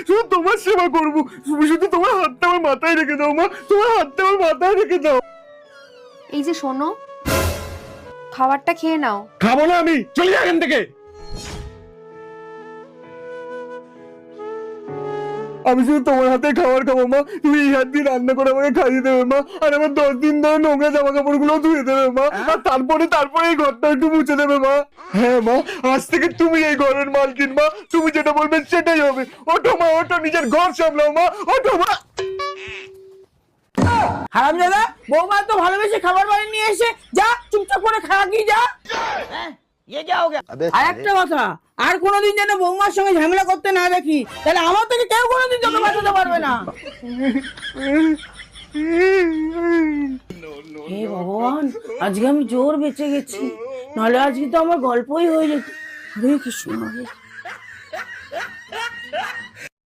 শুধু তোমার সেবা করবো, শুধু তোমার হাতটা আমার মাথায় রেখে দাও মা, তোমার হাতটা আমার মাথায় রেখে দাও। এই যে শোনো, খাবারটা খেয়ে নাও। খাবো না আমি, চলে যা এখান থেকে। আমি শুধু তোমার হাতে খাবার খাবো মা, তুমি এই হাত দিয়ে রান্না করে আমাকে খাইয়ে দেবে মা, আর আমার 10 দিন ধরে নোংরা জামা কাপড় গুলো ধুয়ে দেবে মা, আর তারপরে এই ঘরটা একটু মুছে দেবে মা। হ্যাঁ মা, আজ থেকে তুমি এই ঘরের মালকিন মা, তুমি যেটা বলবে সেটাই হবে। ওঠো মা, ওঠো, নিজের ঘর সামলাও মা, ওঠো মা। হারামজাদা, বৌমা তো ভালোবেসে খাবার বানিয়ে নিয়ে এসে যা চুপচাপ করে খা কি যা। আর একটা কথা, আর কোনোদিন যেন বৌমার সঙ্গে ঝামেলা করতে না দেখি, তাহলে আমার থেকে কেউ কোনোদিন তোকে বাঁচাতে পারবে না। হে ভগবান, আজকে আমি জোর বেঁচে গেছি, নাহলে আজকে তো আমার গল্পই হয়ে যেত। হরে কৃষ্ণ, হরে